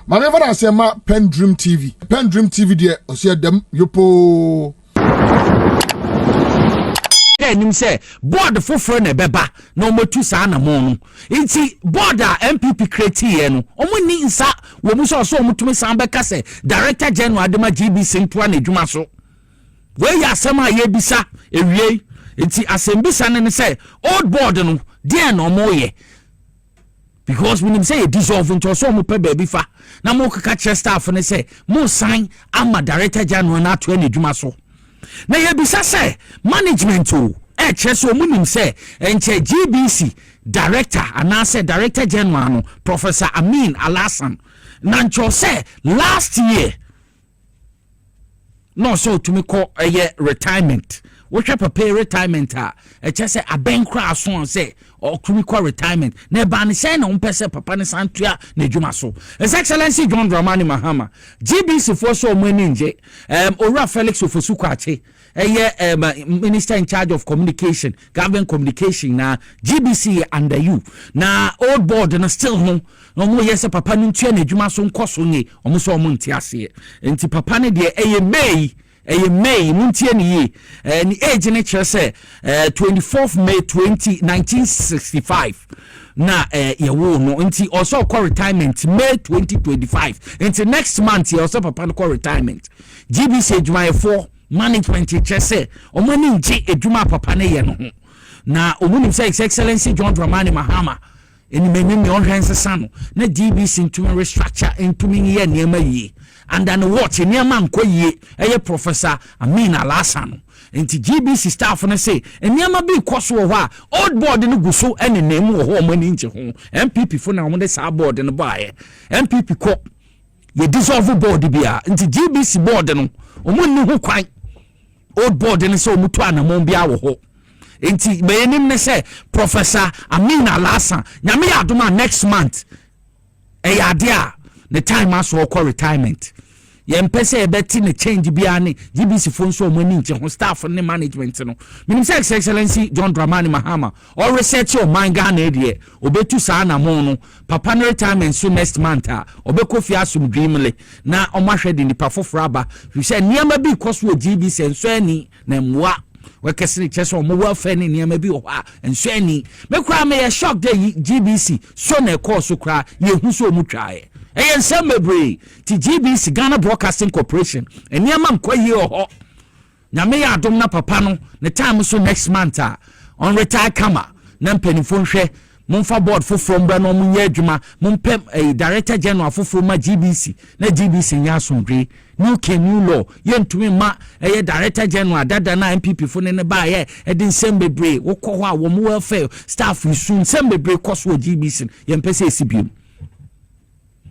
Maneva na sema PENDREAM TV. PENDREAM TV de osia dem yopo. Nim say board foforo na beba na omotu saa na mo no. Nti board a NPP create ye no. Omo ni nsa wo mu so omutumi san beka say Director General Adema GBC ntwa na adwuma so. We ya asema ye bisa ewie. Nti asembisa ne say old board no dey na omo ye. Because when him say dissolve into so mo pe baby fa na mo kaka che staff ne say mo sign ama Director General na to any adwuma so. Na ye bisa say management o cheso munim say enche GBC director anase Director General no Professor Amin Alasan nancho say last year no so to me call retirement what pay retirement eche say abenkra aso say or call retirement na ba ne say na umpese papa ne santua na dwuma so His Excellency John Dramani Mahama GBC for so many nje Ora Felix Ofosu-Kwakye Minister in charge of communication, government communication na GBC under you. Na old board na still no mo yes papa no ntua na adwuma so nkoso nye omo so omo ntiase. Enti papa ne de May muntie ne ye ni age ne kire say 24th May 1965 na ye wo no nti also call retirement May 2025 nti next month ye also papa no call retirement GBC adwuma 4 management say omani nje edwuma papa ne ye no na omuni say His Excellency John Dramani Mahama eni menni onhwense sano na GBC ntumi restructure ntumi ye niema yi and then watch niema nkoyie eye Professor Amin Alasan enti GBC staff ne say niema bi koso ho a old board ne guso ene nemu ho omani nje ho NPP fo na omde sa board ne baaye NPP ko ye dissolve board bia enti GBC board no omuni ho kwan old board ne say omutu anamon bia wo ho enti meyenim ne say Professor Amin Alasan nyame ya adoma next month ade a the time aso call retirement ye mpese e beti ne change bia ne GBC fo nso omani nche ho staff ne management no minim say His Excellency John Dramani Mahama or research o manga na edie obetu saa na mo no papa no retirement so next month obekofia asum dreamle na omahwede ni pafoforo aba we say niam bi koso GBC enso ani na mwa wekesiri cheso mo wa fa ni niam bi ho a enso ani mekura me ye shock dey GBC so na course kra ye hu so omutwae eyen semebre ti GBC Ghana Broadcasting Corporation eniama nkwaye ho nyame ya adom na papa no ne time so next month on retire kama na mpanifo nhwe momfa board foforo mbra no munye adwuma mompem Director General foforo ma GBC na GBC nya asomdwe new law yentumi ma Director General dada na NPP fo ne ba ye edin semebre wokọ ho a wo mo welfare staff soon semebre koso GBC yempese esibiem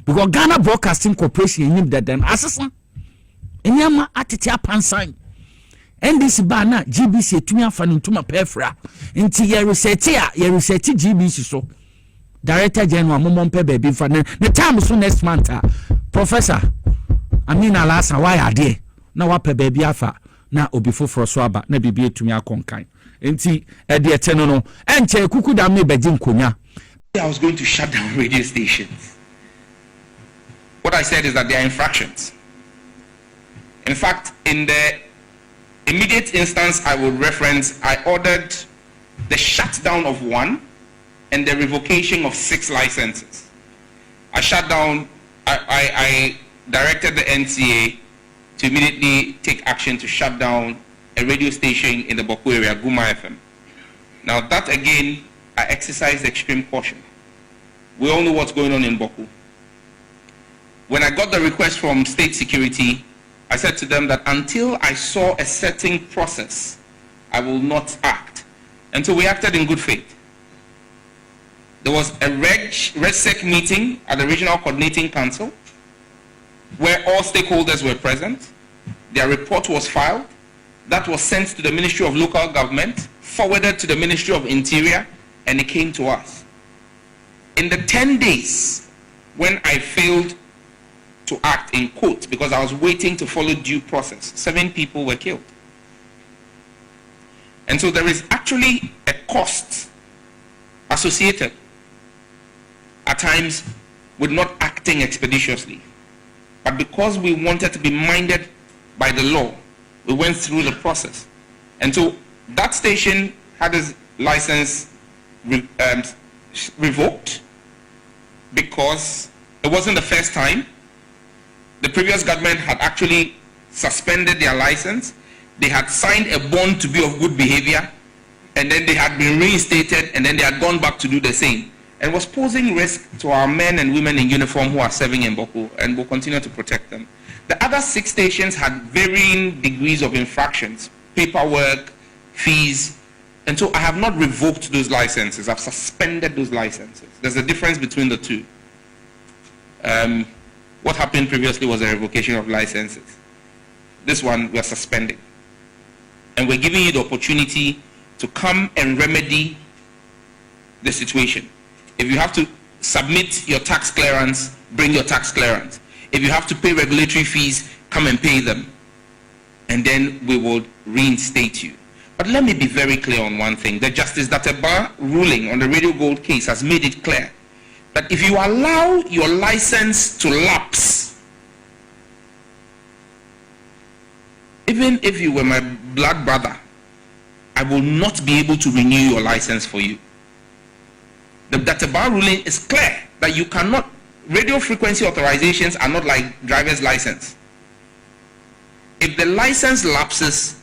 because Ghana Broadcasting Corporation yim dadan asesa enyama atete apansan NDC ba na GBC etumi afa no ntuma pefra nti ye research GBC so Director General momompe baby fa ne time so next month Professor Amin Alasan why ade na wape baby afa na obi foforo so aba na bibi etumi akonkan nti e de eteno no enche kuku da me beji nkonya. I was going to shut down radio stations. What I said is that they are infractions. In fact, in the immediate instance I would reference, I ordered the shutdown of 1 and the revocation of 6 licenses. I shut down, I directed the NCA to immediately take action to shut down a radio station in the Boku area, Guma FM. Now that again, I exercised extreme caution. We all know what's going on in Boku. When I got the request from State Security, I said to them that until I saw a certain process, I will not act. And so we acted in good faith. There was a RegSec meeting at the Regional Coordinating Council where all stakeholders were present. Their report was filed. That was sent to the Ministry of Local Government, forwarded to the Ministry of Interior, and it came to us. In the 10 days when I failed to act in court because I was waiting to follow due process, 7 people were killed. And so there is actually a cost associated. At times, with not acting expeditiously. But because we wanted to be minded by the law, we went through the process. And so that station had its license revoked because it wasn't the first time. The previous government had actually suspended their license. They had signed a bond to be of good behavior, and then they had been reinstated, and then they had gone back to do the same, and was posing risk to our men and women in uniform who are serving in Boko, and will continue to protect them. The other 6 stations had varying degrees of infractions, paperwork, fees, and so I have not revoked those licenses. I've suspended those licenses. There's a difference between the two. What happened previously was a revocation of licenses. This one we're suspending. And we're giving you the opportunity to come and remedy the situation. If you have to submit your tax clearance, bring your tax clearance. If you have to pay regulatory fees, come and pay them. And then we will reinstate you. But let me be very clear on one thing. The Justice Dateba ruling on the Radio Gold case has made it clear that if you allow your license to lapse, even if you were my blood brother, I will not be able to renew your license for you. The Dateba ruling is clear that you cannot, radio frequency authorizations are not like driver's license. If the license lapses,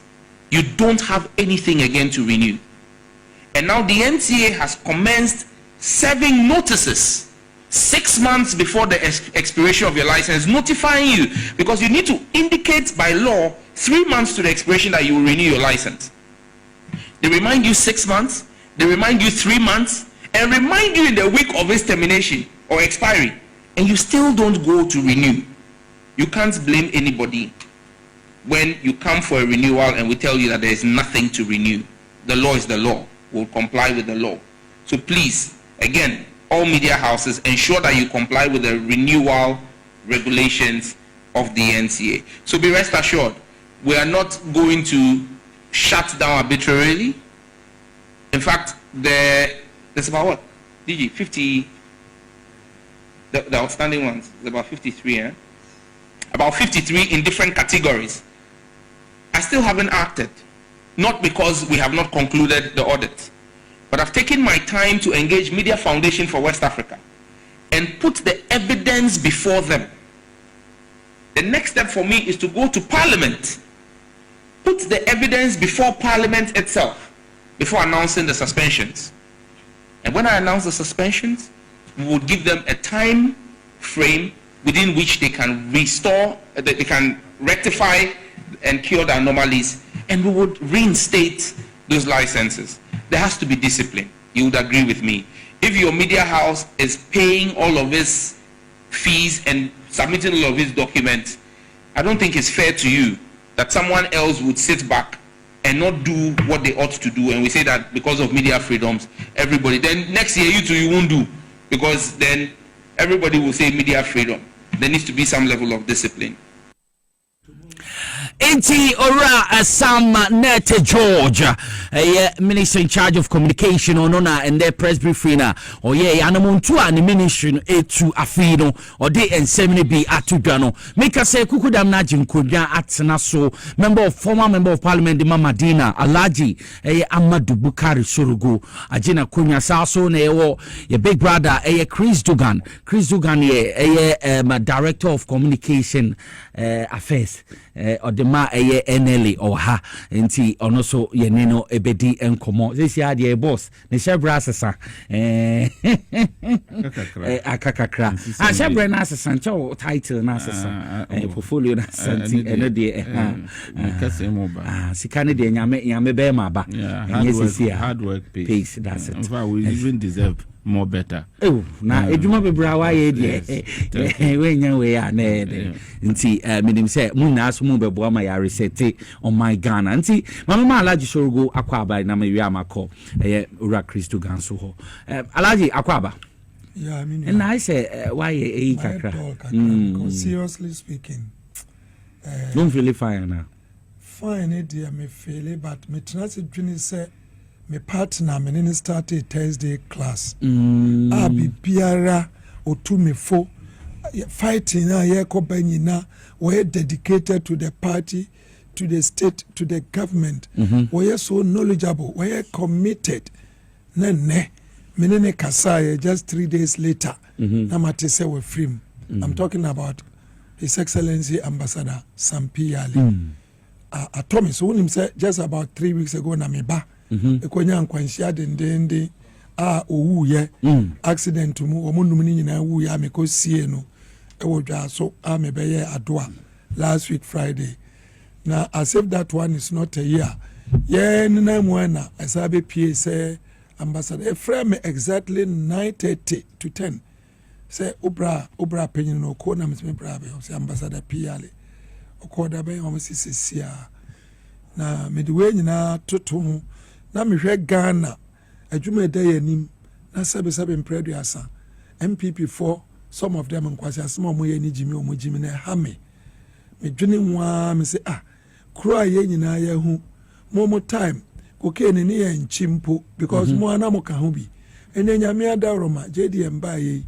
you don't have anything again to renew. And now the NTA has commenced serving notices 6 months before the expiration of your license, notifying you, because you need to indicate by law 3 months to the expiration that you will renew your license. They remind you 6 months, they remind you 3 months, and remind you in the week of its termination or expiry, and you still don't go to renew. You can't blame anybody when you come for a renewal and we tell you that there is nothing to renew. The law is the law. We'll comply with the law. So please, again, all media houses, ensure that you comply with the renewal regulations of the NCA. So be rest assured, we are not going to shut down arbitrarily. In fact, there's about what? DG, 50, the outstanding ones, there's about 53, eh? About 53 in different categories. I still haven't acted, not because we have not concluded the audit, but I've taken my time to engage Media Foundation for West Africa and put the evidence before them. The next step for me is to go to Parliament, put the evidence before Parliament itself, before announcing the suspensions. And when I announce the suspensions, we will give them a time frame within which they can restore, they can rectify and cure the anomalies, and we would reinstate those licenses. There has to be discipline. You would agree with me. If your media house is paying all of its fees and submitting all of its documents, I don't think it's fair to you that someone else would sit back and not do what they ought to do, and we say that because of media freedoms, everybody, then next year you won't do, because then everybody will say media freedom. There needs to be some level of discipline. Enti ora Sam Nete George, Minister in charge of communication onona and their press briefing na anamuntu ani ministry no etu afino ode ensemini bi atudwa make us say kukudam na jinkodwa atena so former member of parliament the Mamadina Alhaji Amadu Bukari Sorogho agina konya saso na ye big brother Chris Dugan ye director of communication affairs odema NLA or ha enti ono so ye neno ebedi enkomo this year the boss ne shebra asesa akakakra shebra na asesa ncho title na asesa portfolio na santi eno de kasemo ba sikane de nyame be ma ba hard work pays that's it. In fact, we even deserve more better. Oh, na eduma bebra wa ye de we nya we ya na de nti minim say mun na aso mun bebo ama ya reset on my Ghana nti mama Alhaji Sorogho akwaba na me wi amako ura Christo ganso ho Alhaji akwaba. Yeah, I mean, and I say why kakra seriously speaking, don't feel fine now. Fine idea me feel, but me transit dream say my partner me started Thursday class. Abi biara otumifo fighting na ye ko banyina we dedicated to the party, to the state, to the government. We are so knowledgeable, we are committed. Ne menene kasaya just 3 days later na matese we free. I'm talking about His Excellency Ambassador Sampi Ali. I told me so when him say just about 3 weeks ago na meba ekonya nkwanhia dendende owu ye accident mu omundum ni nyina wu ya mekosie no ewo dwa so mebeye adoa last week Friday. Now as if that one is not a year ye nina mu na asabe pie say Ambassador a frame exactly 9:30 to 10 say obra penyin no ko na me bra be say Ambassador Piale okoda be o sisia na me de we nyina toto ho na me hwe Ghana adwuma da yanim na sabe mpredua NPP 4 some of them nkwasi asema omo ye ni jimi na ha me dwene nwa me say kura ye nyina ya hu mo time cocaine ni ye nchimpo because mo ana mo ka ho bi ene nyame adaroma JDM ba ye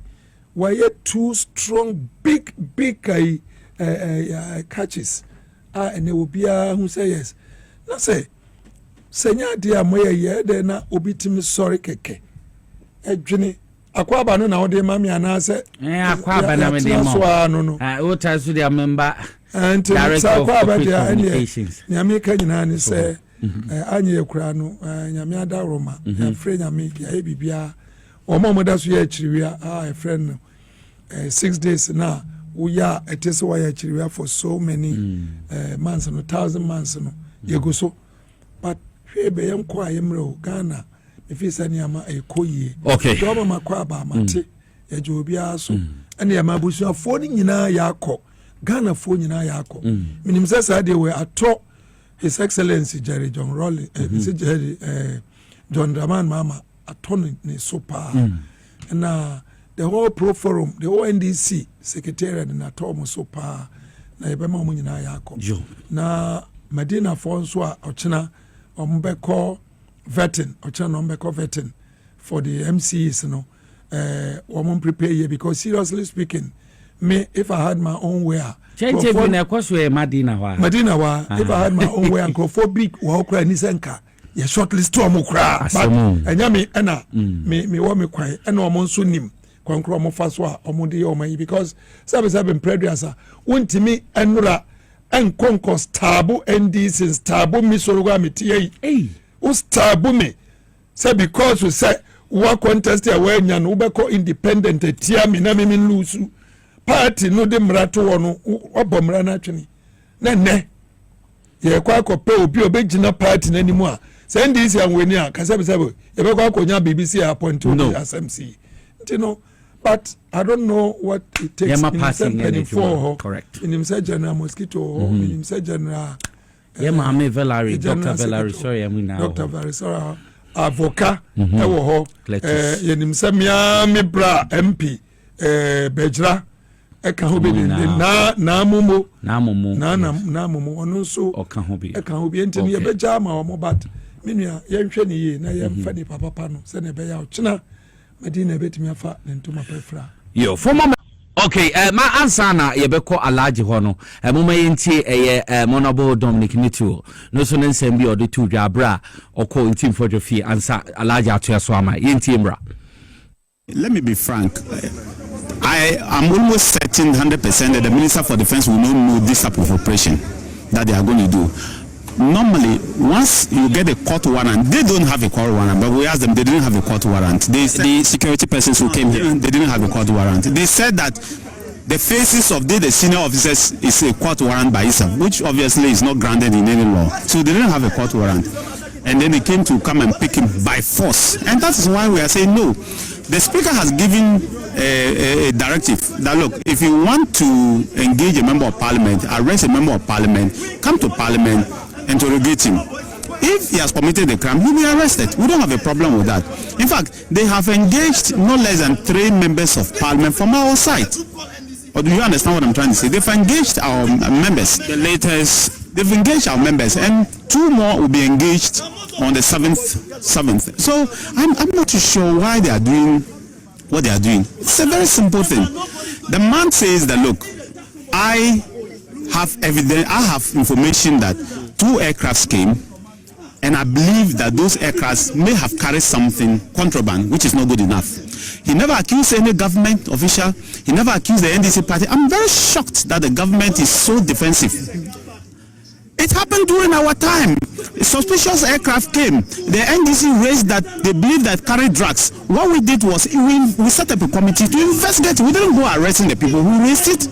why too strong big catches and they will be who say yes na say senya dia mo ye de na obitimi sorry keke edwene akwaba no na wo de mami ana say akwaba na me de mo o ta so dia member director of communications nyame ka nyina ni say anye ekura no nyame adaroma frɛ nyame dia e bibia omomoda so ye chiriwia a friend 6 days na we are it is why chiriwia for so many months no 1000 months no ye go so but hwebe yem kwa yemro Ghana if is any ama ekoyie okay do ma kwa ba mate ye jobia so ene ya mabusu afo ni nyina yakọ Ghana fo nyina yakọ minim say say they were ato His Excellency Jerry John Rowley Jerry John Draman Mama attorney ni super na the whole pro forum the whole NDC secretariat na tom super na yebema mo nyina yakọ na Medina Fonso a ochina ombeko vetting ochina ombeko vetting for the MCs no won't prepare here because seriously speaking me if I had my own way change na kwaso e Medina wa if I had my own way anthrophobic wa okra ni senka ye shortlist to omukra but enya me na me wo me kwan na omo nso nim kwankro omo fa so a omo de omo yi because sabe preduasa wontimi enura enkonko stable NDC stable mi Sorogho ameti yi o stable me say because we say we contest ya we nya no be independent tia me na me lose party no de mrato wo no obomra na twene na ne ye kwa kope obi obegina party na nimu a say NDC anweni a kasabe ye be kwa konya BBC appoint to the SMC you know but I don't know what it takes in for correct in him say general mosquito in him say general Mohammed Valerie Dr. Valerie sorry I'm now Dr. Valerie sorry avocat ewo ho ye nim say me bra MP Bejra eka ho bi na mumu ono so eka ho bi enti ye beja ma omo but menua ye nhwe ne ye na ye mfa ni papa no se ne be ya ochina Medina betimi afa ne ntoma pefra yo former okay ma answer na ye beko Alhaji ho no moma yenti Honorable Dominic Nituo no so nsem bi ode tu dwabra okọ ntim Fordjors answer Alhaji atoya so ama yenti mra. Let me be frank. I am almost certain 100% that the Minister for Defense will not know this type of operation that they are going to do. Normally, once you get a court warrant, they don't have a court warrant, but we asked them, they didn't have a court warrant. The security persons who came here, they didn't have a court warrant. They said that the faces of the senior officers is a court warrant by itself, which obviously is not granted in any law. So they didn't have a court warrant. And then they came to come and pick him by force. And that is why we are saying no. The Speaker has given a directive that, look, if you want to engage a member of Parliament, arrest a member of Parliament, come to Parliament, interrogate him. If he has committed a crime, he'll be arrested. We don't have a problem with that. In fact, they have engaged no less than 3 members of Parliament from our side. Or do you understand what I'm trying to say? They've engaged our members. They've engaged our members, and 2 more will be engaged on the 7th. So I'm not too sure why they are doing what they are doing. It's a very simple thing. The man says that, look, I have evidence, I have information that 2 aircrafts came, and I believe that those aircrafts may have carried something contraband, which is not good enough. He never accused any government official. He never accused the NDC party. I'm very shocked that the government is so defensive. It happened during our time. A suspicious aircraft came. The NDC raised that they believe that carried drugs. What we did was we set up a committee to investigate. We didn't go arresting the people who raised it.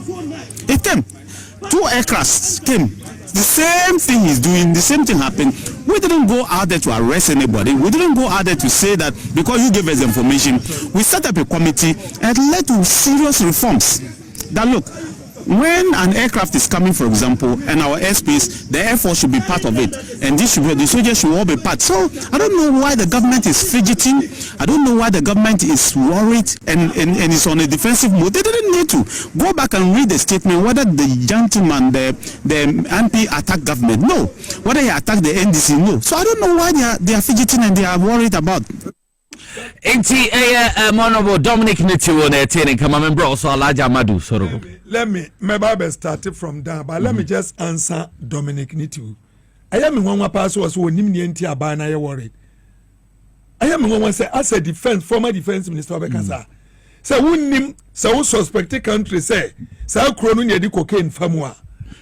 It came. 2 aircrafts came. The same thing he's doing, the same thing happened. We didn't go out there to arrest anybody. We didn't go out there to say that because you gave us information. We set up a committee and led to serious reforms. That look, when an aircraft is coming, for example, and our airspace, the Air Force should be part of it, and the soldiers should all be part. So I don't know why the government is fidgeting. I don't know why the government is worried and is on a defensive mode. They didn't need to go back and read the statement whether the gentleman, the MP attacked government. No, whether he attacked the NDC. No. So I don't know why they are fidgeting and they are worried about. Honorable Dominic Nitiwo na etene kama member also Alhaji Amadu Sorogho. Let me maybe start from down, but let me just answer Dominic Nitiwo. I am one pass was when him enti abana ye worried. I am one say as a former defense minister of Bekasa. Say wunnim say who suspected country say kronu ye di cocaine famua.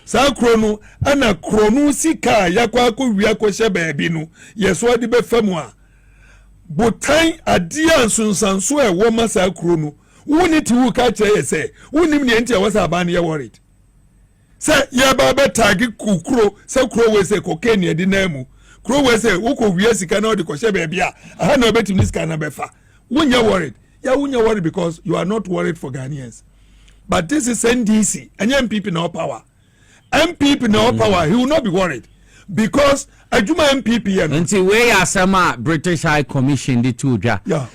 Sa kronu ana kronu sika yakwa akowia ko hye baabi no yeso adi be famua. Botan adia nsunsanso e wo masa kuro no woni ti wu ka kire say wonim ne enti e wasa aba ne ye worried say ye ba be tag kukuro say kuro we say cocaine e di na mu kuro we say wo ko wie sika na odi ko hye baabi a aha na obetim ni sika na be fa wonya worried ya wonya worried because you are not worried for Ghanaians. But this is NDC and NPP no power. NPP no power, he will not be worried because Ajuma MPP until we are some British High Commission the two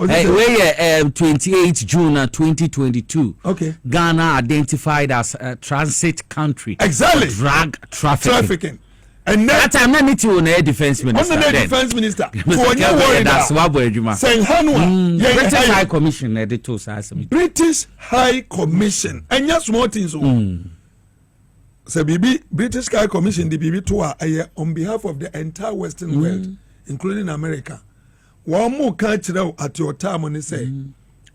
we 28 June 2022. Okay. Ghana identified as a transit country. Exactly. Drug trafficking. And that time not need to defense minister. On the defense minister. For you worried that's what Ajuma. Saying Hanwa. British High Commission the two British High Commission. And just more things. So British High Commission the BB tour on behalf of the entire Western world, including America. One more country at your time when they say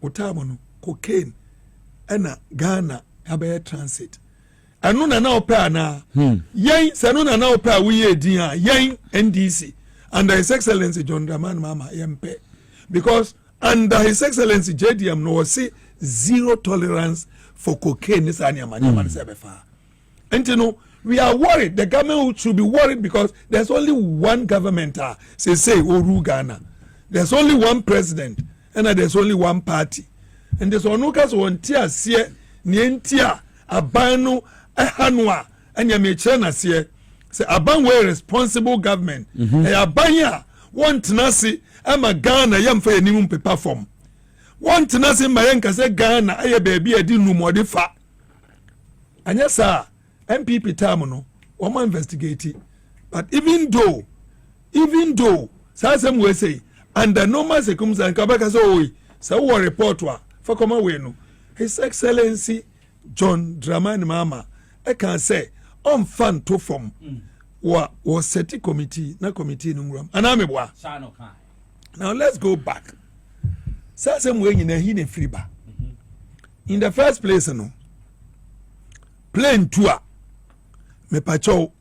Otamono, cocaine, and Ghana have transit. And no now pair na yen sanuna now pair we dia yen NDC under His Excellency John Dramani Mahama MP, because under His Excellency JDM no say zero tolerance for cocaine this anyamanya sebefa. And you know, we are worried. The government should be worried because there's only one government. Say Oru Ghana. There's only one president, and there's only one party. And there's no case one tia sie nientia abano ehanwa and yamechana sie. Say abanwe responsible government. Abanya one tenasi ama Ghana yamfa yenimum paper form. One tenasi mayenka say Ghana aye baby edi numodifa. Anya sa NPP time no one investigate, but even though some we say under normal circumstances kabaka so we report wa for come we no His Excellency John Dramani Mahama I can say on fan to form was set committee na committee no ngram anamebwa now let's go back some we nyina hi ne friba in the first place no plane tour me pacho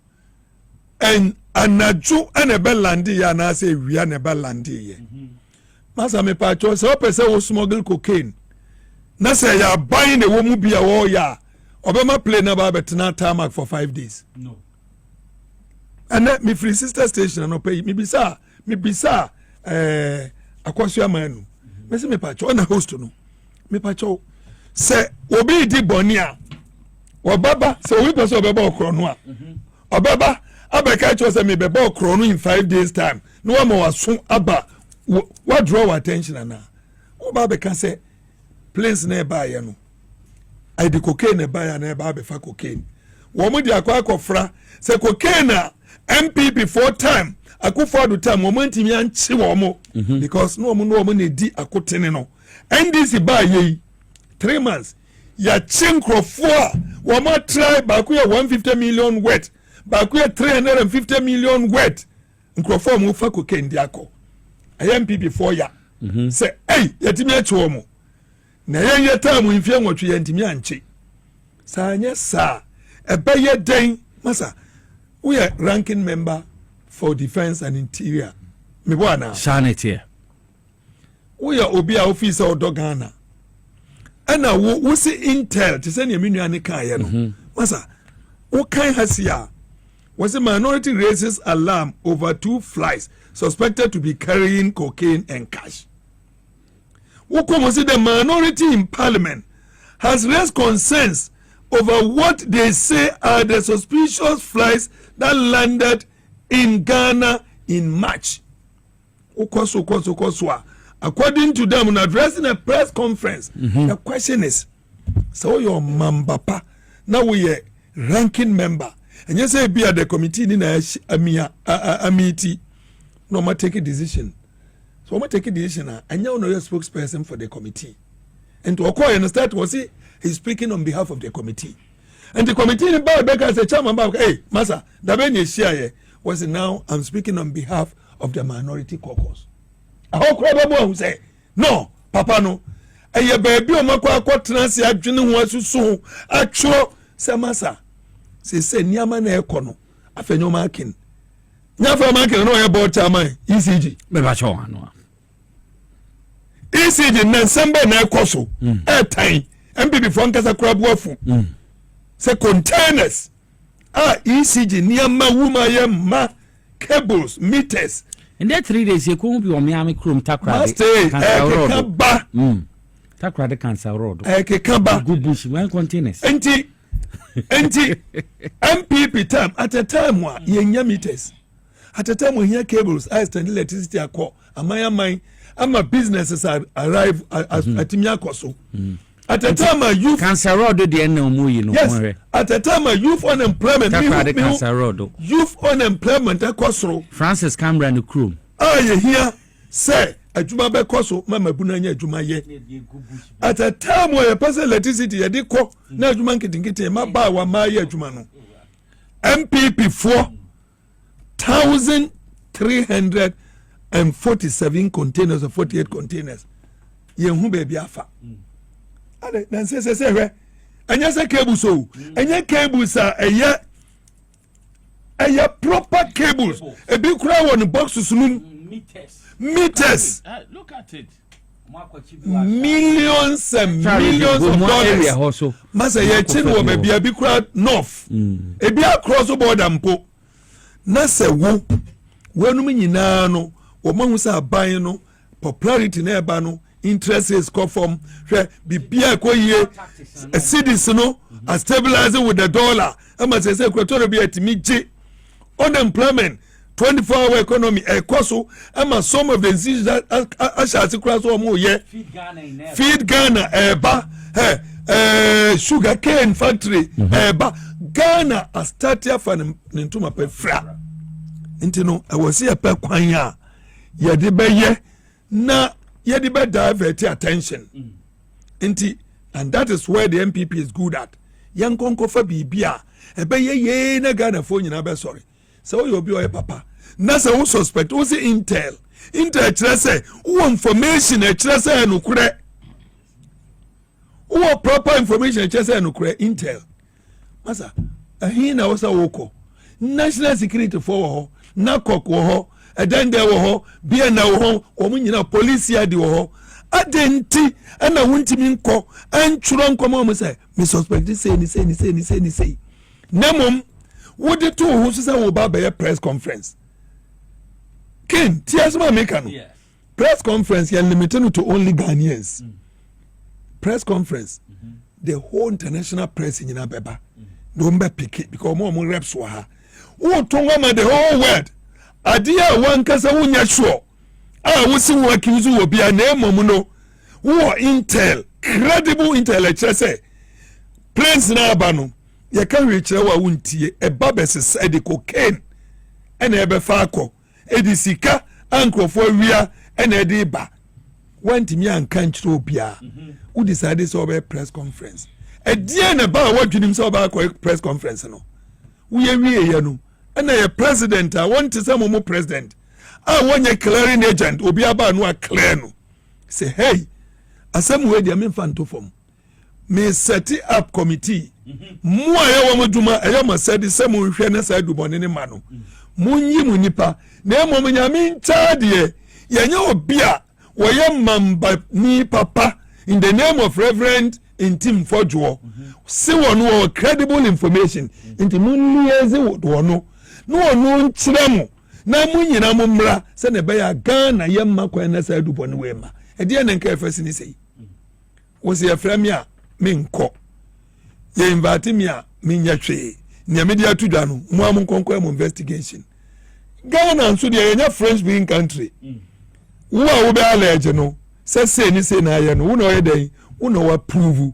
en anaju anebe landi ya na say wi anebe landi ye masa me pacho so pese wo smuggle cocaine na say ya buy the wo mu bia wo ya obema plane na ba betena tarmac for 5 days no and me free sister station no pay me bisa akwasu amanu me say me pacho na host no me pacho say obi di bonia Obaba, so we person obaba okro no a. Obaba, abeka cho say me beba okro no in 5 days time. No one waso aba. What draw attention na? Obaba can say planes na ba ye no. I the cocaine na ba ya na ba be fa cocaine. Wo mo di akwa say cocaine na MPP 4 time. Akufo do time wo mo ntimi anchi wo mo because no mo na di akotene no. NDC ba ye 3 months ya chinkrofo wa ma try ba ku 150 million worth ba ku 350 million worth nkrofo mu fa cocaine di akọ NPP 4 ya say hey yetimi acho mu na ye time mfie nwotwe yentimi anche sa anya sa ebeye den masa we are ranking member for defense and interior me bwana sanity we are obi a officer odogana ana wo si intel to send your menu ne kan ye no masa wo kan hasia was a minority raises alarm over 2 flights suspected to be carrying cocaine and cash. The minority in parliament has raised concerns over what they say are the suspicious flights that landed in Ghana in March. According to them, in addressing a press conference, the question is, so your mambapa, now we are ranking member, and you say be at the committee in a meeting, no matter take a decision. So I take a decision, and you know you're a spokesperson for the committee. And to acquire and start was he's speaking on behalf of the committee. And the committee in Back as a chairman, hey, Massa, the Benny Shia was now I'm speaking on behalf of the minority caucus. I hope who say, no, Papa no. A ye baby o makwa kwatransi adwene ho asusu atwo se Massa. Se niama na ekono afenyo makin. Nyafa makin no ye board chairman ECG. Me ba cho ano. ECG na sembe na ekoso. Time MPP for nkasa krabuafu. Se containers. ECG niama wuma ye ma cables meters. In that 3 days you could be on Miami Chrome Takrade. Takrade Cancer Road. Kaba good bush when containers. MPP time at a time wa yenya meters. At a time when here cables I stand electricity akọ amaya mine ama businesses arrive at Timiakoso. At a time a youth Cancer Road the end no more you know. Yes. At a time a youth unemployment Cancer Road. Youth unemployment akosro. Francis Cameron the crew. You hear say adwuma be koso mama bunanya adwuma ye. At a time where a person electricity ye dey ko na adwuma nkitikiti ma ba wa ma ye adwuma no. MPP 4,347 containers or 48 containers. Ye hu be bia fa. Ade na se hwe. Anya se cables so. Anya cables a eye proper cables. A big crowd on the boxes meters. Look at it. Millions and millions of dollars. Masa ye chin wo be bia big crowd north. E bia across the border mpo. Na se wo wenu nyina no wo mahu sa ban no popularity na eba no interest is come from bibia koyie cities no are stabilizing with the dollar. Ama se kwetoro bi atimi je unemployment 24-hour economy ekoso ama some of the institutions that ashasi cross omo ye feed Ghana eba sugar cane factory eba Ghana a started for ntuma pe fra ntino I was here pe kwan ya ye de be ye na ye de be divert attention nti and that is where the MPP is good at yankonko fa bibia ebe ye na Ghana fo nyina be sorry so you be your papa na say who suspect who say intel chere say who information chere say enukure who proper information chere say enukure intel masa ahin na wasa woko national security for ho nakok wo ho edende wo ho bia wo ho omu nyina police ya di wo ho adenti ana wuntimi nko antwuro nkomo mo say me suspect say ni nemom would the two who say will be a press conference? Ken, Tiasma Mekano. Press conference, you're limited to only Ghanaians. Press conference, the whole international press in Abeba. Don't be picky because more reps were her. Who told the whole world? Adia one casa unya sure. I will see what you will be a name momuno. Who are intel, credible intel, say. Prince Nabano. You can reach our wuntie a babes a de cocaine and a befako, a disika, uncle for wear and a deba. want me and can't obia who decided so about press conference a dear about what you so about press conference no we are no and a president I want to some more president I want a clearing agent obi aba no a clear no say hey asem we dey me fan to form me set up committee mo aye wo moduma aye mo said say mo hwe na say dubone ne ma no munyi mu nipa na mo nyame ncha de yenye obi a woye mamba ni papa in the name of Reverend Atim Fordjors see one credible information into munlieze wono no ono nkyere mo na munyina mo mra se ne be ya Ghana yemma kwa na say dubone we ma e de na nka efasi ni sei wo se afra mi a me nko ye invite me a me nya hwe ne me dia tudwa no mo am nkonko am investigation Ghana nso de yenya French speaking country wo a wo be allergy no se ni se na ye no wo no ye den wo no approve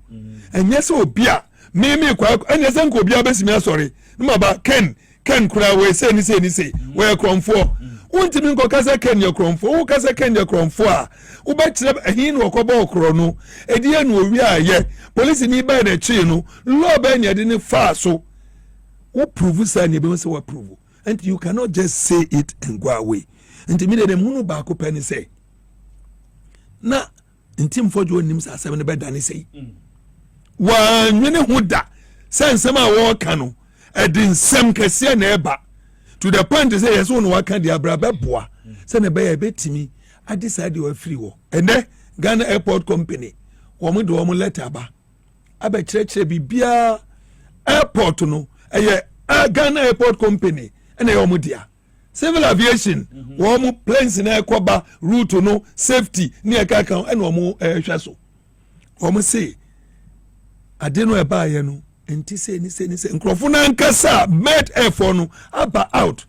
enye se obi a me kwa enye se nko obi a besimi asori no ba Ken kura we se ni se we kromfo untimi nko kasa Ken ye kromfo wo kasa Ken ye kromfo a wo be kire ehin no okoba okro no edie no owi a ye police ni ba na chi no law ba na de ni fa so wo prove say na be say wo approve and you cannot just say it and go away and me dem hunu ba ko pen say na Atim Fordjors nim sa asem ne be dane sei wa nwene huda sensem a wo ka no edin sem kese na eba to the point say yes one waka dia bra beboa say na be ya betimi I decide you free wo ene Ghana Airport Company wo mo de wo mo letter ba aba kirekire bibia airport no eye Ghana Airport Company ene wo mo dia civil aviation wo mo planes na ekoba route no safety ni eka kan ene wo mo hwa so wo mo say ade no eba ye no enti say ni nkrofo na nkasa med air for no aba out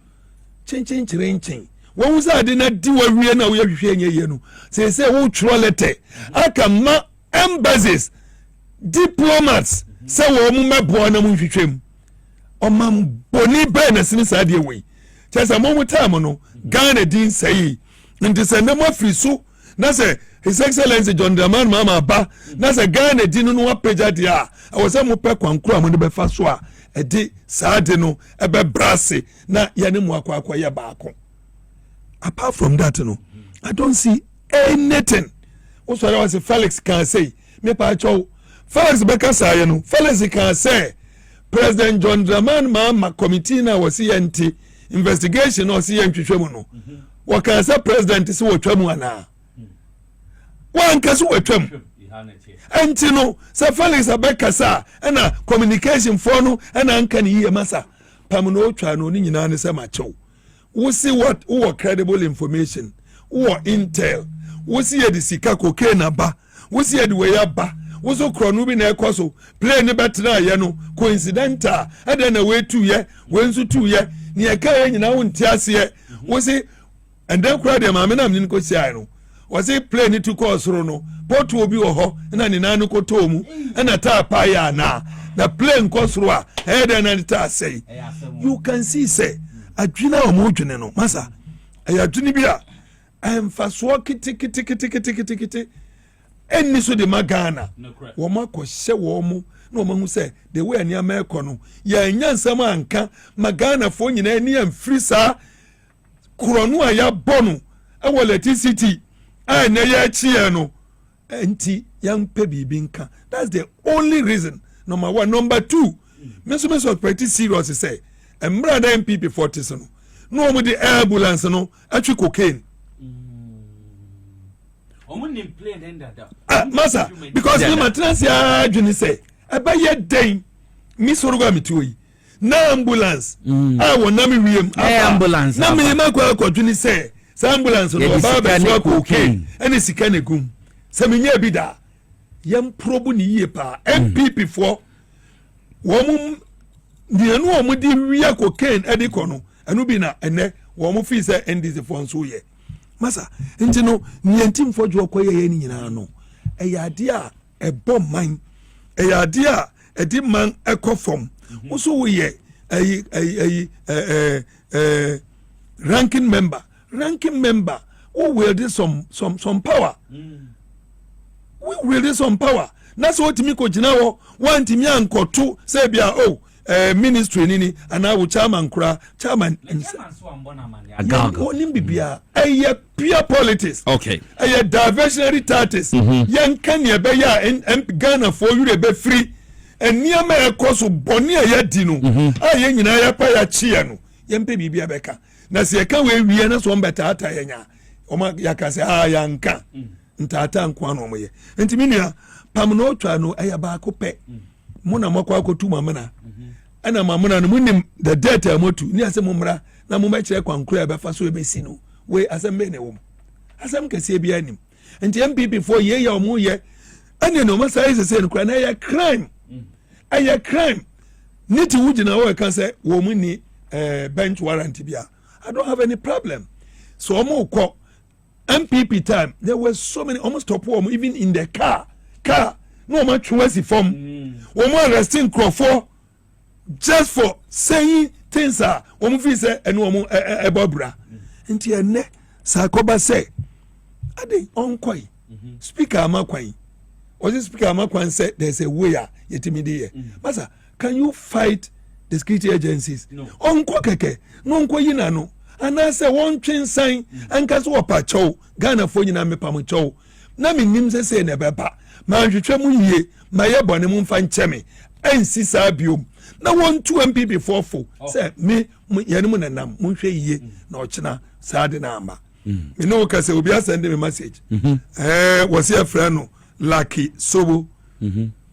chin wo uza ade na di wa wie na wo yehwe enye ye no say wo tro letter aka ma embassies diplomats say wo mo mebo na mo hwehwem o mam boni be na sini sa de we chesa mo mutam no Ghana din say nti se na mo frisu na say His Excellency John Dramani Mahama ba na say Ghana din no wa pagya de a wo say mo pe kwankura mo de be fa so a e de sa de no e be brase na ye ne mo akwa ye baako. Apart from that no I don't see anything. Also I was Felix can say me pa chow Felix beka say no Felix can say President John Dramani Mahama committee na was CNT investigation or CNT no what can say president is what twemu ana one kaso wetwem enti no say Felix abeka sa na communication for no na anka ni ye masa pam no otwa no ni nyina ne say ma chow we see what who credible information who intel we see the sika cocaine aba we see the way aba we so kronu bi na ekoso play ne betra ye no coincidental e dey na we 2 ye we nso 2 ye ni e ka ye nyina wonti ase we see and then crowd dem amena mni ko sia no we see play ni to call soro no portu obi wo ho na ni nanu ko to mu na ta pa ya na plane ko soro a e dey na ta say you can see say adwina o mo dwene no masa ayadwini bi a emfaso kiti enni so de magana wo makɔhye wo mu na wo mahu sɛ the way ani amekɔ no ya nyansam anka magana fo nyina ani amfiri saa korɔno a ya bɔno ɛwɔ electricity a na ya chie no enti yampa bibi nka. That's the only reason. Number 1. Number 2, me so pretty serious say emra da NPP 40 no mo the ambulance no atwi cocaine masa because the maintenance ya dwene say eba ye den mi Sorogho amituyi na ambulance wo na mi wiem ambulance na mi makwa dwene say ambulance no ba be so cocaine ene sika na gum se mi nya bi da yam probu ni yie pa NPP for wo mu die no mo di wia cocaine edi kono enu bi na ene wo mo fi say NDC for nso ye masa nti no ni Atim Fordjors koye ye ni nyina no eyade a ebo man eyade a edi man ekofom nso wo ye ranking member who wielded some power. We wielded some power. That's what me ko jina wo want me ankoto say bia ministry nini and I will chairman onim bibia pure politics. Okay. Diversionary tactics. Yan kan ye be ya Ghana for you be free and near me ekoso boni ayadi no aye nyina ya pa ya chia no yempe bibia beka na se ka we wie na so mbeta ata yenya oma yakase yanka ntata nkwa no moye ntimi nua pam no twa no aya ba ko pe mo na makwa ko tu mamana ana mamana no munim the data motu ni asem mra na mo mekire kwankro ya befa so ebesi no we asem be ne wo asem kase bia nim nti MPP for ye ya omo ye ane no masa is say no kra na ya crime aya crime niti wujina wo kan say wo mu ni bench warrant bia I don't have any problem so omo ko MPP time there were so many almost top one even in the car no man choose form woman arresting Crawford just for saying things woman feel say and woman ebobra nti ene sakoba say ade onkoi speaker amakwai was speaker amakwan say there's a way yetimide here masa can you fight the security agencies onko keke no onko yina no and I say one train sign and cast wapa chow Ghana for you me pam chow na me nim say na beba ma hwetwe mu yie ma ye bone mu mfa ncheme ensi sa biom na won 2 MPP fofo say me yene mu nanam mu hwe yie na ochina sa de na amba me no ka say obi send me message was here friend no Lucky Sobo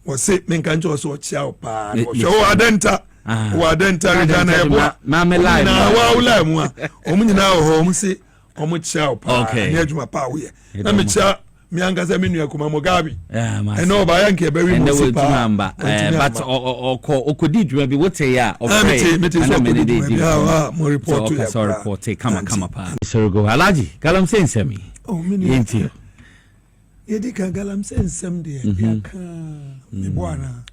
was say me kan jo so chia opa so adenta wadenta regana ebo mama live na wa ula mu omunyina ho omu se omu chia opa ni adwuma pa wo ye na me chia mi angaza me nua kuma Mugabe e no ba yanke very much pa but okodi dwuma bi wote ya mo report to ya report come pa Sorogho Alhaji galam sensemi yenti yedika galam sensem de yaka me bwana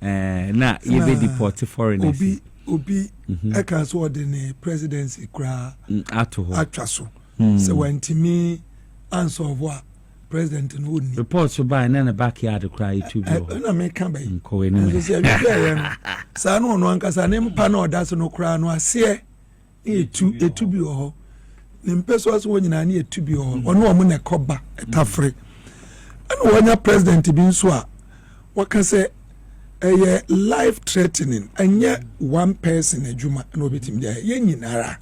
na yebe deport foreigners obi eka so de ne presidency kra ato ho atwaso se wantimi answer of what president no ni report so by na backyard kra YouTube na me kan bai ko eni sa no no ankasa ne mpa na odaso no kra no ase etu bi ho ne mpeso aso nyina na etu bi ho ono omo na koba etafre ana wanya president bi nso a waka say life threatening anya one person adwuma na obetim dia ye nyinara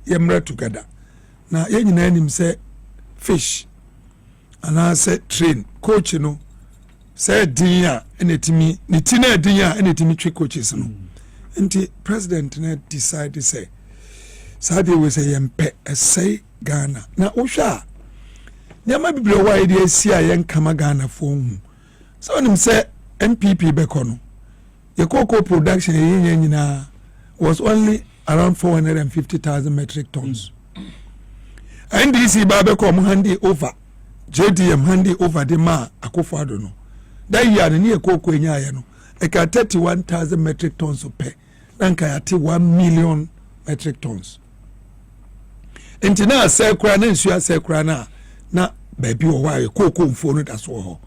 ye mra together na ye nyina nim say fish ana say train coach no say din a enetimi ni tina din a enetimi twi coaches no nti president na decide say sabe we say yempe say Ghana na ohwa nyama bibire wa ide asia yen kama Ghana fo hu so nim say NPP bekono ye cocoa production yen nyina was only around 450,000 metric tons NDC ba bekom handi over JDM handi over the ma akofado no that year ne ye cocoa nya ye no e ka 31,000 metric tons per nanka ya te 1 million metric tons entina sekura na nsu sekura na baby o why cocoa mfo no da so ho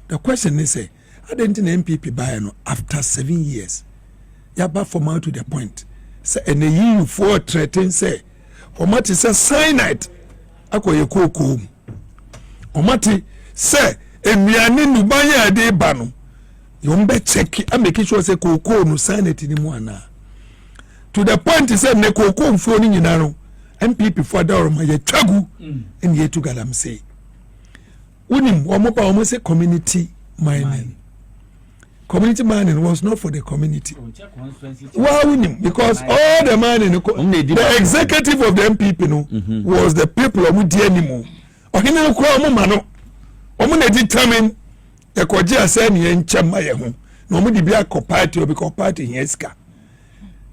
the question is say I didn't NPP buy no after 7 years yaba from out to the point say and a year for threaten say omati say cyanide akoye cocoa omati say emiane nubanya ade ba no yombe check and make sure say cocoa no cyanide ni mu ana to the point say ne cocoa mfo ni nyina no NPP for da ma ye twagu en ye to galam say unim omopa omo say community mining was not for the community. Why unim because all the mining the executive of the NPP was the people omo di animu ohine ko omo ma no omo na determine e koji ase ne enchama ye ho na omo di bia ko party obi ko party hiaska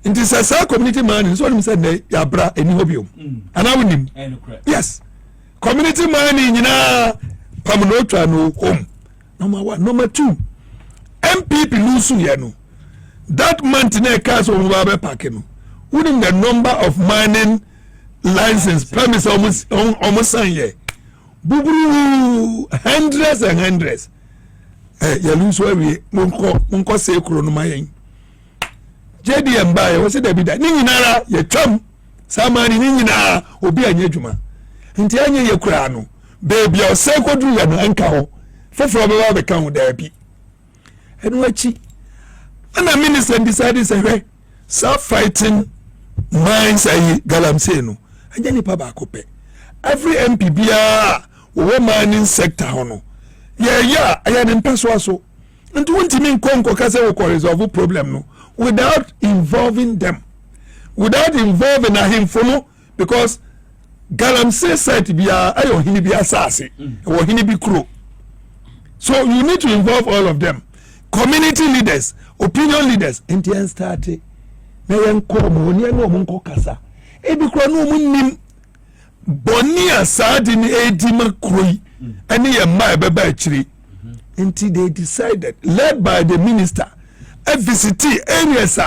nti sasa community mining so nim say na yabra eni hobiom ana unim yes community mining nyina pamno twa no home number 1 number 2 MPP lose you know that month na cars on Mugabe park no within the number of mining license premise almost sign here buburu hundreds and hundreds ya lose we munko se kuro no mayen JDM ba ya wose da bi da ni nyinara ya twam samani ni nyinara obi anya adwuma nti anya ye kura no baby o se koduru ya no anka ho foforo be ba be kan ho da bi enu achi ana minister decided say start fighting minds ayi galamsey no anya ni pa ba kope every NPP wo mining sector hono yeah aya dem peso aso nti wontimi nkonko ka say we ko resolve problem no without involving them, without involving him for no, because galamsey site biya ayo hini biya sase or hini bi kro. So you need to involve all of them, community leaders, opinion leaders. NTN started na yen ko mo ni no mo nko kasa e bi kro no mo nim boni asade ni edima kroi ene ye ma e beba akiri until they decided, led by the minister, FCT areas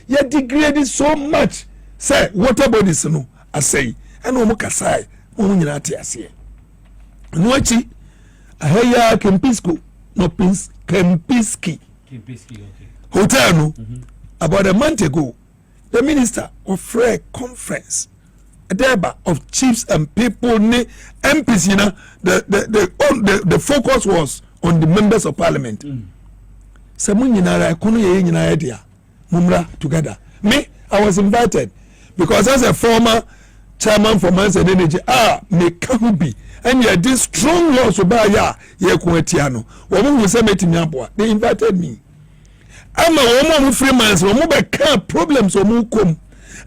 you degraded so much. Say water bodies no I say and no kasai mo nyina te ase no achi ahaya Kempisco no pins Kempiski okay hotel no about a month ago the minister offered a conference a of chiefs and people MPs, you know, the focus was on the members of parliament. Samu nyinara kono ye nyinara dia mumra together. Me, I was invited because as a former chairman for Mines and Energy, me kahubi and yeah this strong laws about ya ye kuetiano. Womu who say metimi aboa. They invited me. Ama womu free mines womu be ka problems womu kom.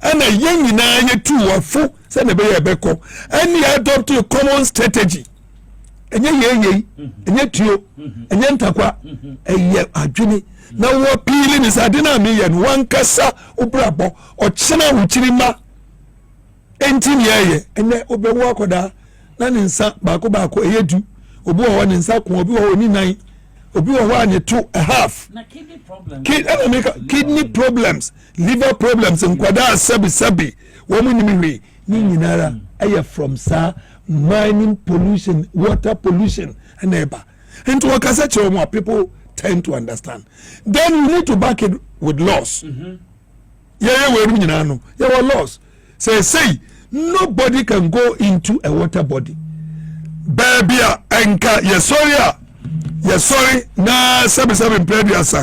And a young na ye two or four send a beko and you adopt a common strategy. And ye and yet you and yentakwa a ye adwini. Now what peeling is adina me and one kasa obrabo or china uchirima engineer and then obewakoda nan in sa bako edu obi o one in sa ko obi o ni nine obi o one 2.5 na kidney problems liver problems nkwada sabi wo mu nimi ni nyinara aye from sa mining pollution water pollution and eba into wakasa chewo people tend to understand. Then you need to back it with laws. Yeah, we nyina no yeah laws say nobody can go into a water body baby enka sorry na sabi previous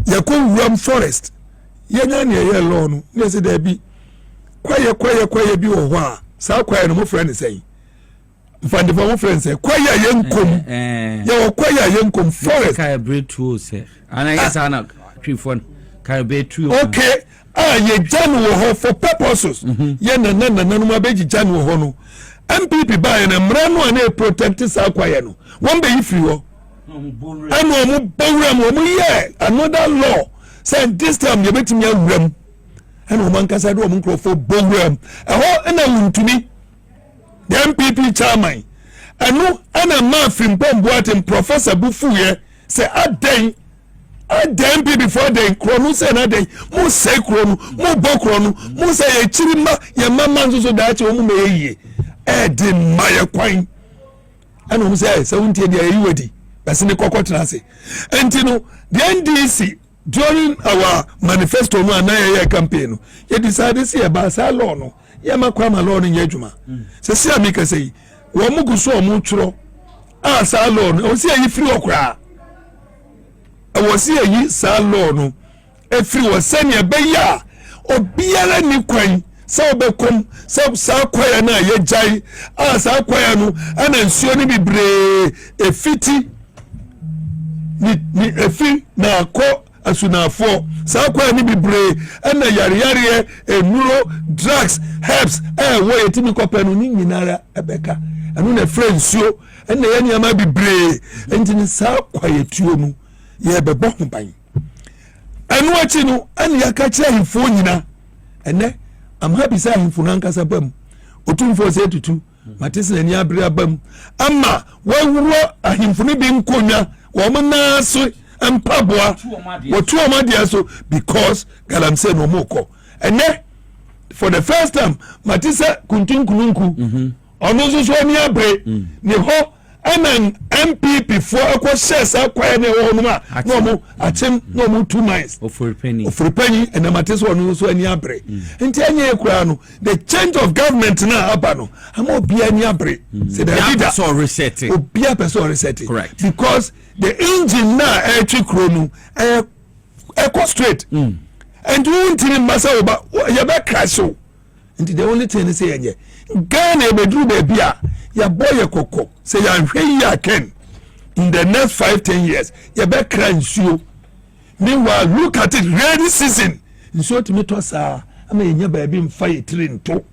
yakun forest yenya ne ye law no ne se da bi kwaye bi wo ho a sa kwaye no mo friend say mfande for mo friend say kwaye yenkom ye kwaye yenkom forest kai bread to say ana yesa na twifon kai bread to okay ye jan wo ho for purposes ye na no abeji jan wo ho no NPP buy na mra no na protect sa kwaye no won be free ho anu mu bawram wo mu ye another law say this time ye betimi awram anu man kasa do mu crofo bawram ho na wuntumi the NPP chairman anu ana ma frimpombo atem professor bufuye say aden NPP before they kronu say na dey mu say kronu mu bo kronu mu say ye chirima ye mama nso da che mu meyie de maye kwan anu mu say 70 dey yiwadi basi ne kokotena say entino the NDC during our manifesto no anaye campaign no ye decide say e ba sa law no ye makwa ma law no ye adwuma say see amika say wo mu guso o mu tworo sa law no o say yi free okra was here yi sa law no efiri wo sene be ya obiara ni kwan sa obekom sa kwaya na ye jai sa kwaya no ana nsuo ni bibre efiti ni efi na ko asunafo sa kwaya ni bibre ana yare enuro drugs herbs wo yetimi kopenu ni nyinara ebeka anu na friendsuo ana ye niama bibre entini sa kwaya tuo mu ye bebo ho ban anu achi no an yaka kire hifo nyina ene am happy say hifo nan kasa bam otumfo se tutu matese na ni abre abam ama wawuro ahimfo ni bi nkonwa wo mna so empaboa wo tu omadia so because galamsey no moko ene for the first time matese kuntunkununku ono so so ani abre ne ho ana MPP for akwa shares akwa ne ho no ma no mo Atim no mo 2 months ofurpenny and amate so ono so ani abre nti anya ekura no the change of government na aba no am obi ani abre say the leader so reset it obi a person reset it correct because the engine na etwi kro no go straight and you ntini masa oba ya be crash o nti the only thing say enye Ghana e bedru be bia ya boy kokko say ya hwe ya ken in the next 5-10 years ya be crash you meanwhile look at it rainy season nso to me to sa ama enya ba bi mfa yetire nto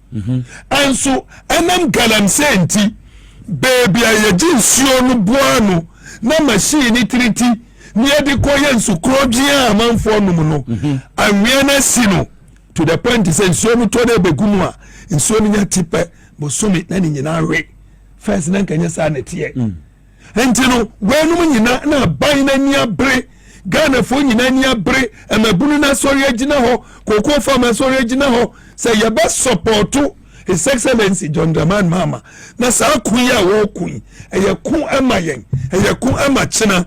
and so enam galam say nti baby aye jinsuo no boano na machine triti ni edi koye nsukro bia amanfo num no anwea na si no to the point say nsuo no to na begumu a nsuo no nya tipe bosomi na ni nyina we first na nkanya sa na tie enti no wenum nyina na ban na ni abre Ghana fo nyina ni abre amabunu na sori agina ho kokko fama sori agina ho say ye be supporto His Excellency John Dramani Mahama na sa kun ya wo kun eye kun amayen eye kun amachina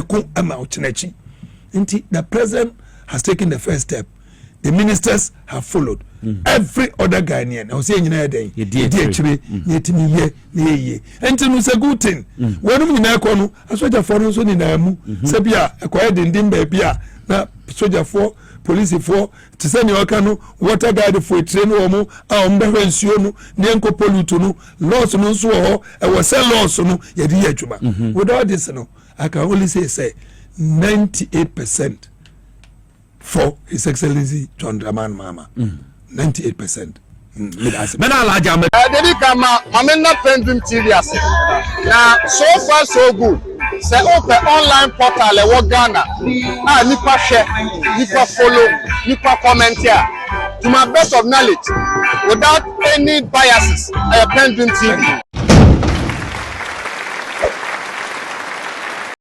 kun ama ochinachi nti the president has taken the first step the ministers have followed every other Ghanaian I say nyina den ye di achire ye timi ye na ye nti no say good thing wonum nyina ko no asoja for no so ni na mu se bia ekoye dindin ba bia na soja for police for to send your cano water guide for train womo a ombe nsuo no ne enko pollute no laws no so ho e was say laws no ye di adwuma with all this no I can only say 98% for His Excellency John Dramani Mahama 98% mena Alhaji Dedi kama mamena PENDREAM TV ase na so far so good say open online portal e wo Ghana nipa share nipa follow nipa comment here to my best of knowledge without any biases PENDREAM TV